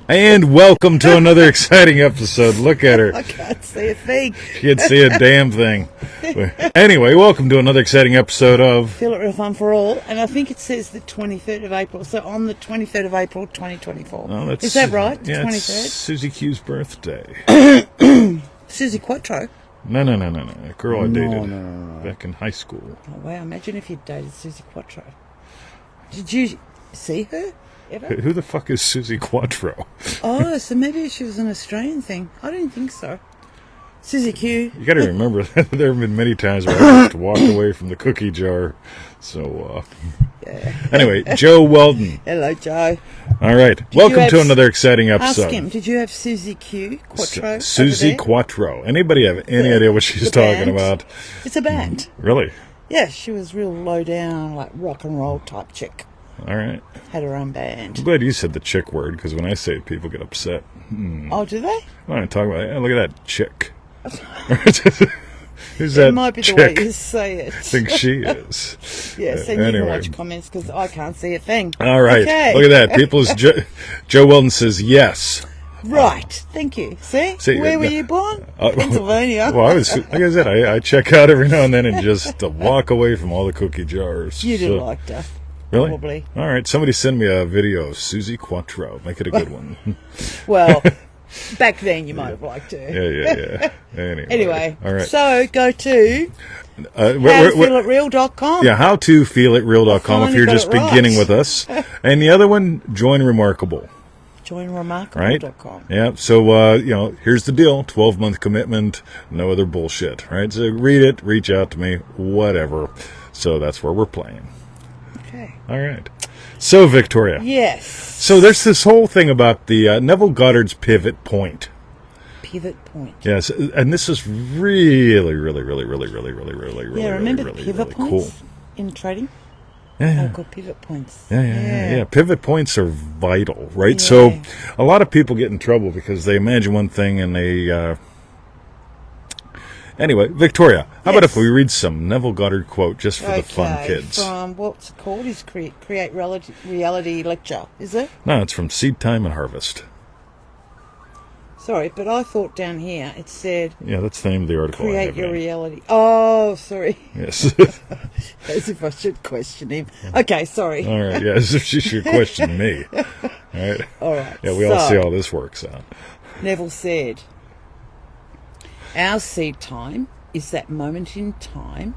And welcome to another exciting episode. Look at her. I can't see a thing. She can't see a damn thing. Anyway, welcome to another exciting episode of Feel It Real Fun for All. And I think it says the 23rd of April. So on the 23rd of April, 2024. Oh, Is that right? The Yeah, 23rd? it's Susie Q's birthday. Susie Quattro. No. A girl I dated No. back in high school. Oh, wow. Imagine if you'd dated Susie Quattro. Did you see her ever? Who the fuck is Susie Quattro? Oh, so maybe she was an Australian thing. I didn't think so. Susie Q. You got to remember that there have been many times where I just walked away from the cookie jar. So, Yeah. anyway, Joe Weldon. Hello, Joe. All right. Welcome to another exciting episode. Ask him, did you have Susie Q Quattro? Susie Quattro. Anybody have any idea what she's talking about? It's a band. Really? Yeah, she was real low down, like rock and roll type chick. All right. Had her own band. I'm glad you said the chick word, because when I say it, people get upset. Oh, do they? I want to talk about it. Look at that chick. Who's that It might be chick? the way you say it. I think she is. Yeah, so you can anyway. watch comments because I can't see a thing. All right. Okay. Look at that. People's Joe Weldon says yes. Right. Thank you. See? Where were you born? Pennsylvania. Well, like I said, I check out every now and then and just walk away from all the cookie jars. You'd have liked her. Really? Probably. All right. Somebody send me a video of Susie Quattro. Make it a good one. Well, back then you might have liked her. Yeah. Anyway. All right. So go to howtofeelitreal.com. Yeah, howtofeelitreal.com if you're got just it right. beginning with us. And the other one, join Remarkable. Joinremarkable.com. Yeah, so, here's the deal. 12-month commitment, no other bullshit, right? So read it, reach out to me, whatever. So that's where we're playing. Okay. All right. So, Victoria. Yes. So there's this whole thing about the Neville Goddard's pivot point. Pivot point. Yes, and this is really, Yeah, remember the pivot points cool. in trading? Yeah. They're called pivot points. Yeah. Pivot points are vital, right? Yeah. So a lot of people get in trouble because they imagine one thing and they... Anyway, Victoria, how about if we read some Neville Goddard quote just for the fun kids? From, what's it called? His Create Reality Lecture, is it? No, it's from Seedtime and Harvest. Sorry, but I thought down here it said... Yeah, that's the name of the article. Create your reality. Oh, sorry. Yes. As if I should question him. Okay, sorry. All right, yeah, as if she should question me. All right. All right. Yeah, we all see how this works out. Neville said, our seed time is that moment in time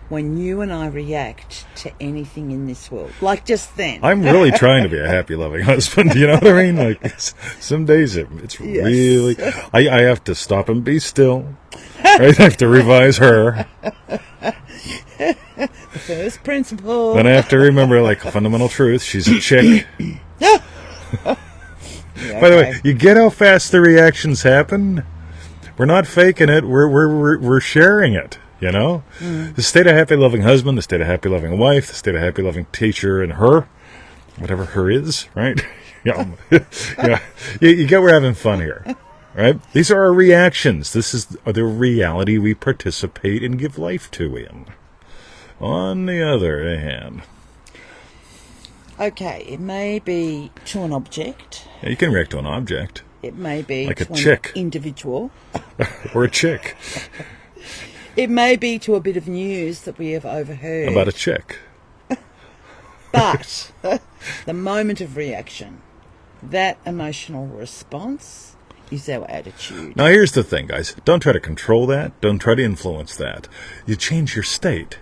when you and I react to anything in this world. Like just then. I'm really trying to be a happy, loving husband. You know what I mean? Like, some days it's really... I have to stop and be still. Right? I have to revise her. The first principle. Then I have to remember, like, a fundamental truth. She's a chick. Yeah, By the way, you get how fast the reactions happen? We're not faking it. We're sharing it. You know? The state of happy, loving husband, the state of happy, loving wife, the state of happy, loving teacher, and her, whatever her is, right? Yeah. You get we're having fun here, right? These are our reactions. This is the reality we participate and give life to in. On the other hand... Okay, it may be to an object. Yeah, you can react to an object. It may be like to a chick. An individual. Or a chick. It may be to a bit of news that we have overheard. About a chick. But the moment of reaction, that emotional response, is our attitude. Now, here's the thing, guys. Don't try to control that. Don't try to influence that. You change your state.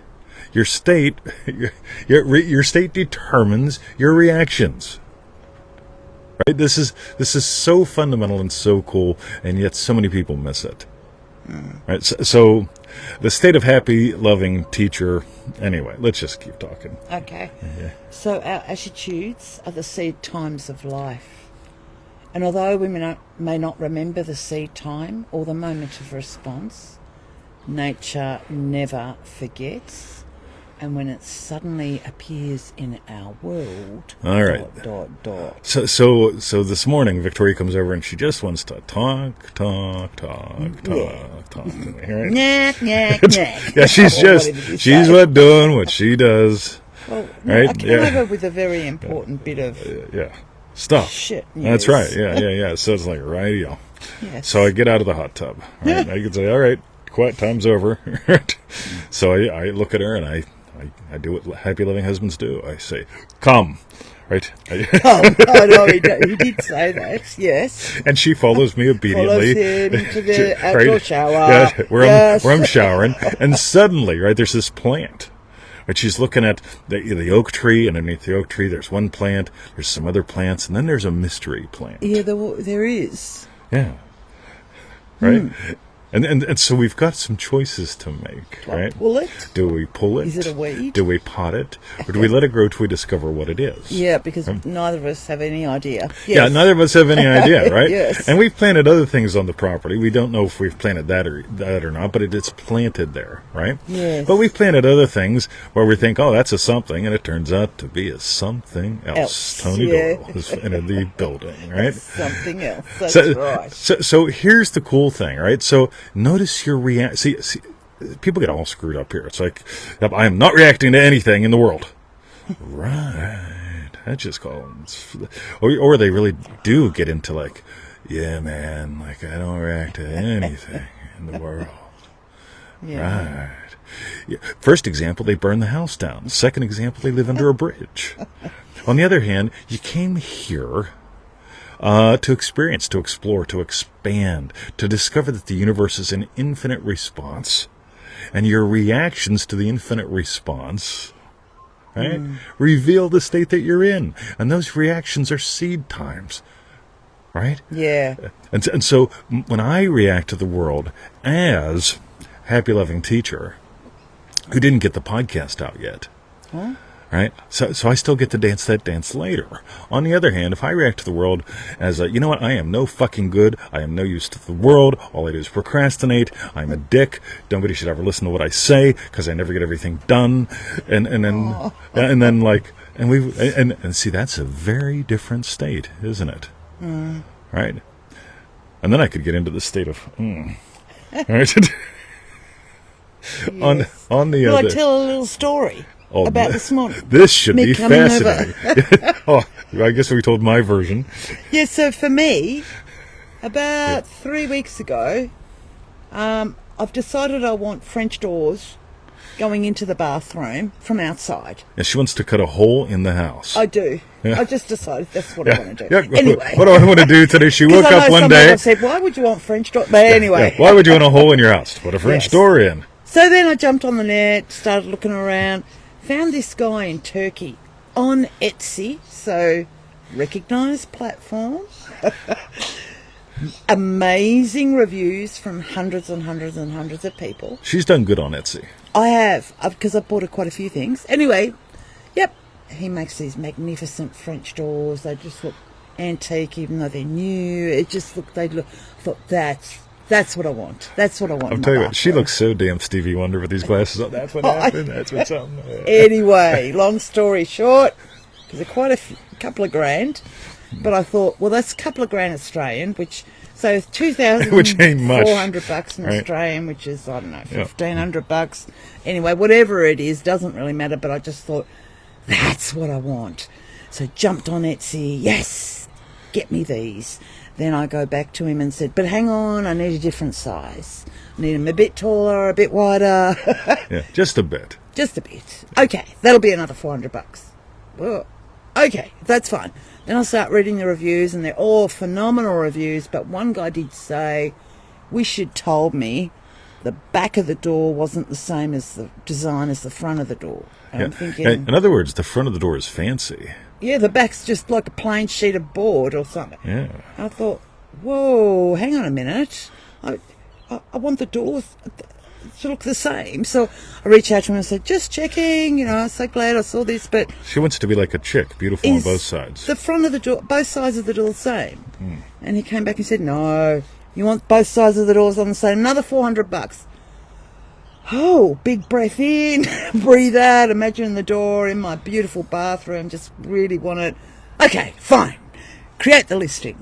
Your state, your state determines your reactions. Right? This is so fundamental and so cool, and yet so many people miss it. Right? So the state of happy, loving teacher. Anyway, let's just keep talking. Okay. Yeah. So our attitudes are the seed times of life. And although we may not remember the seed time or the moment of response, nature never forgets. And when it suddenly appears in our world... All right. So this morning, Victoria comes over and she just wants to talk to me, right? Yeah, she's doing what she does. Well, no, right? I came over with a very important bit of... Yeah. stuff. Shit That's news. right. Yeah. So it's like, radio. Yes. So I get out of the hot tub. Right? I can say, all right, quiet time's over. So I look at her and I do what happy loving husbands do. I say, come. Right? Oh, no, he did say that, yes. And she follows me obediently. Follows him to the outdoor right? shower. Yeah, where Yes. I'm showering. And suddenly, right, there's this plant. Right, she's looking at the oak tree, and underneath the oak tree, there's one plant, there's some other plants, and then there's a mystery plant. Yeah, there is. Yeah. Right? And so we've got some choices to make, right? Pull it? Do we pull it? Is it a weed? Do we pot it? Or do we let it grow till we discover what it is? Yeah, because neither of us have any idea. Yes. Yeah, neither of us have any idea, right? Yes. And we've planted other things on the property. We don't know if we've planted that or not, but it's planted there, right? Yes. But we've planted other things where we think, oh, that's a something, and it turns out to be a something else. Tony Doyle is in the building, right? Something else. That's right. So here's the cool thing, right? So notice your reaction. See, people get all screwed up here. It's like, I am not reacting to anything in the world. Right. That's just called. Or they really do get into like, yeah, man, like I don't react to anything in the world. Yeah. Right. Yeah. First example, they burn the house down. Second example, they live under a bridge. On the other hand, you came here to experience, to explore, to expand, to discover that the universe is an infinite response, and your reactions to the infinite response, right, reveal the state that you're in, and those reactions are seed times, right? Yeah. And so when I react to the world as happy loving teacher who didn't get the podcast out yet, right? So I still get to dance that dance later. On the other hand, if I react to the world as you know what, I am no fucking good, I am no use to the world, all I do is procrastinate, I'm a dick, nobody should ever listen to what I say because I never get everything done, and then like, and see, that's a very different state, isn't it? Right? And then I could get into the state of right? Yes. on the Will other. I tell a little story about this morning? This should Me be coming fascinating. Oh, I guess we told my version. Yeah, so for me, about 3 weeks ago, I've decided I want French doors going into the bathroom from outside. And she wants to cut a hole in the house. I do. Yeah. I just decided that's what I want to do. Yeah. Anyway. What do I want to do today? She woke up one day. I said, why would you want French doors? But anyway. Why would you want a hole in your house? To put a French Yes. door in. So then I jumped on the net, started looking around, found this guy in Turkey on Etsy, so recognised platform. Amazing reviews from hundreds and hundreds and hundreds of people. She's done good on Etsy. I have, because I've bought quite a few things. Anyway, yep, he makes these magnificent French doors. They just look antique, even though they're new. It just looked, I thought, that's what I want. That's what I want. I'm telling you what, she looks so damn Stevie Wonder with these glasses on. That's what happened. That's what's up. Anyway, long story short, because they're quite a couple of grand. But I thought, well, that's a couple of grand Australian, so Which ain't much. $2,400 in Right. Australian, which is, I don't know, $1,500. Anyway, whatever it is, doesn't really matter. But I just thought, that's what I want. So jumped on Etsy. Yes, get me these. Then I go back to him and said, but hang on, I need a different size. I need them a bit taller, a bit wider. Yeah, just a bit. Just a bit. Okay, that'll be another $400. Well, okay, that's fine. Then I start reading the reviews, and they're all phenomenal reviews, but one guy did say, wish you'd told me the back of the door wasn't the same as the design as the front of the door. And I'm thinking... In other words, the front of the door is fancy. Yeah, the back's just like a plain sheet of board or something. Yeah. I thought, whoa, hang on a minute. I want the doors to look the same. So I reached out to him and said, just checking, I'm so glad I saw this, but... She wants to be like a chick, beautiful on both sides. The front of the door, both sides of the door the same? And he came back and said, no, you want both sides of the doors on the same, another $400. Oh, big breath in, breathe out, imagine the door in my beautiful bathroom, just really want it. Okay, fine, create the listing.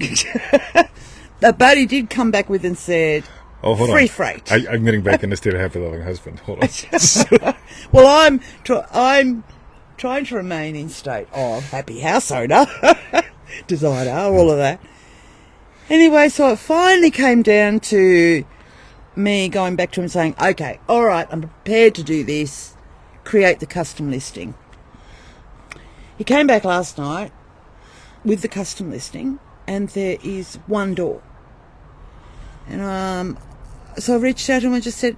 But he did come back with and said, hold free on. freight. I'm getting back in the state of happy loving husband. Hold on. Well, I'm trying to remain in state of happy house owner. designer, all of that. Anyway, so it finally came down to me going back to him saying, okay, all right, I'm prepared to do this, create the custom listing. He came back last night with the custom listing, and there is one door. And so I reached out to him and just said,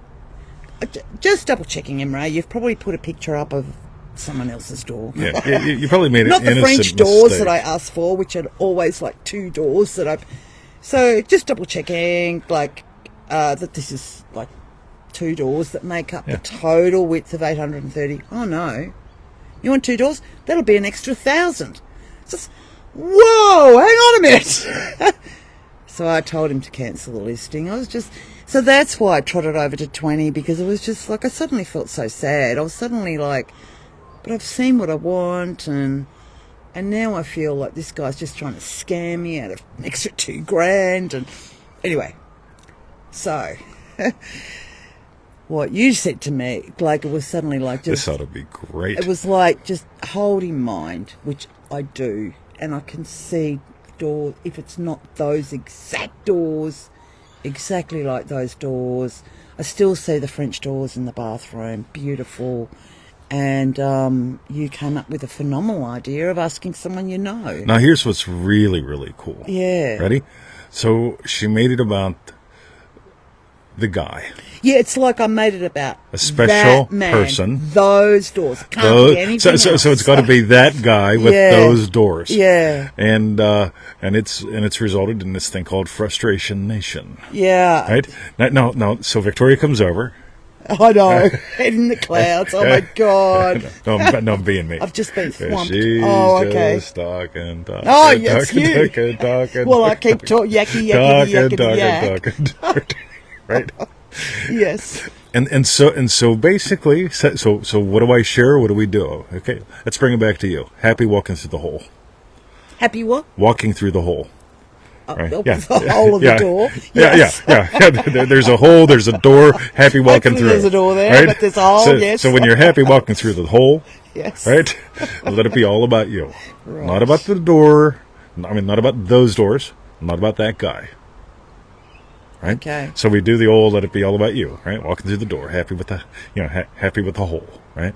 just double checking him, Ray, you've probably put a picture up of someone else's door. Yeah, you probably made an Not the innocent French doors mistake. that I asked for, which are always like two doors that I've... So just double checking, like, that this is like two doors that make up the total width of 830. Oh, no. You want two doors? That'll be an extra 1,000. Just, whoa, hang on a minute. So I told him to cancel the listing. So that's why I trotted over to 20, because it was just like, I suddenly felt so sad. I was suddenly like, but I've seen what I want, and now I feel like this guy's just trying to scam me out of an extra $2,000. And anyway, so what you said to me, like, it was suddenly like, just, this ought to be great. It was like, just hold in mind, which I do, and I can see doors, if it's not those exact doors, exactly like those doors. I still see the French doors in the bathroom, beautiful. And you came up with a phenomenal idea of asking someone you know. Now, here's what's really, really cool. Yeah. Ready? So she made it about the guy. Yeah, it's like I made it about A special that man, person. Those doors. Can't be anything so else. it's got to be that guy with those doors. Yeah. And it's resulted in this thing called Frustration Nation. Yeah. Right? Now, so Victoria comes over. I know. Head in the clouds. Oh, my God. No, I'm being me. I've just been swamped. She's just talking. Oh, yes, you. Talking. Well, I keep talking. Yakky, yakky, yakky, yak. Right? Yes. And so basically, so what do I share? What do we do? Okay, let's bring it back to you. Happy walking through the hole. Happy what? Walking through the hole. Right. The hole of the door. Yes. Yeah. There's a hole. There's a door. Happy walking through. There's a door there, but there's a hole. Yes. So when you're happy walking through the hole, yes. Right. Let it be all about you. Right. Not about the door. I mean, not about those doors. Not about that guy. Right. Okay. So we do the old let it be all about you. Right. Walking through the door, happy with the happy with the hole. Right.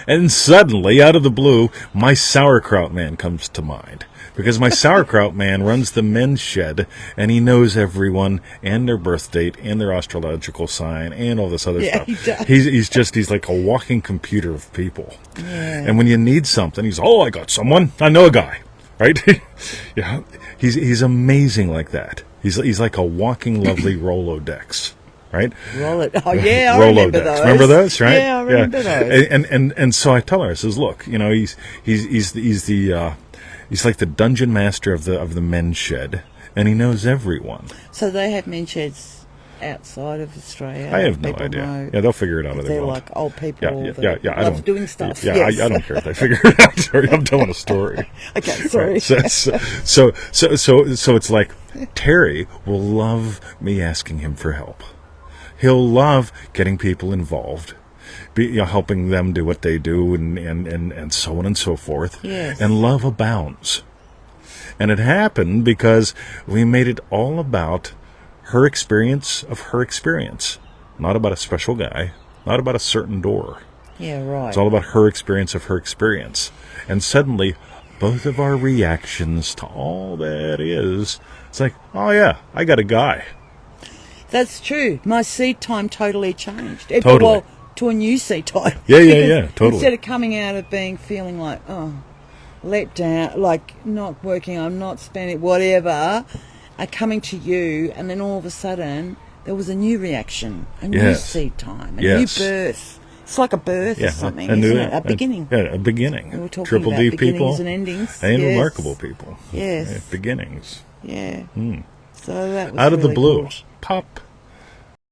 And suddenly, out of the blue, my sauerkraut man comes to mind. Because my sauerkraut man runs the men's shed, and he knows everyone, and their birth date, and their astrological sign, and all this other stuff. He does. He's like a walking computer of people. Yeah. And when you need something, I got someone. I know a guy. Right? Yeah. He's amazing like that. He's like a walking lovely Rolodex. Right? Roll it. Oh, yeah, I remember those. Remember those, right? Yeah, I remember those. And so I tell her, I says, look, he's like the dungeon master of the men's shed, and he knows everyone. So they have men's sheds outside of Australia. I have no People idea. know Yeah, they'll figure it out. they're like old people. Yeah. That I love don't doing stuff. Yeah, Yes. I don't care if they figure it out. Sorry, I'm telling a story. Okay, sorry. Right. So it's like Terry will love me asking him for help. He'll love getting people involved, helping them do what they do, and so on and so forth. Yes. And love abounds. And it happened because we made it all about her experience of her experience. Not about a special guy, not about a certain door. Yeah, right. It's all about her experience of her experience. And suddenly, both of our reactions to all that is, it's like, oh yeah, I got a guy. That's true. My seed time totally changed. Totally. Well, to a new seed time. Yeah, totally. Instead of coming out of feeling like, let down, like not working, I'm not spending, whatever, coming to you, and then all of a sudden there was a new reaction, a new seed time, a new birth. It's like a birth or something, isn't it? A beginning. A beginning. We were talking Triple about D beginnings people and endings. and Yes. remarkable people. Yes. Yeah, beginnings. Yeah. So that was Out of the really blue, cool. pop.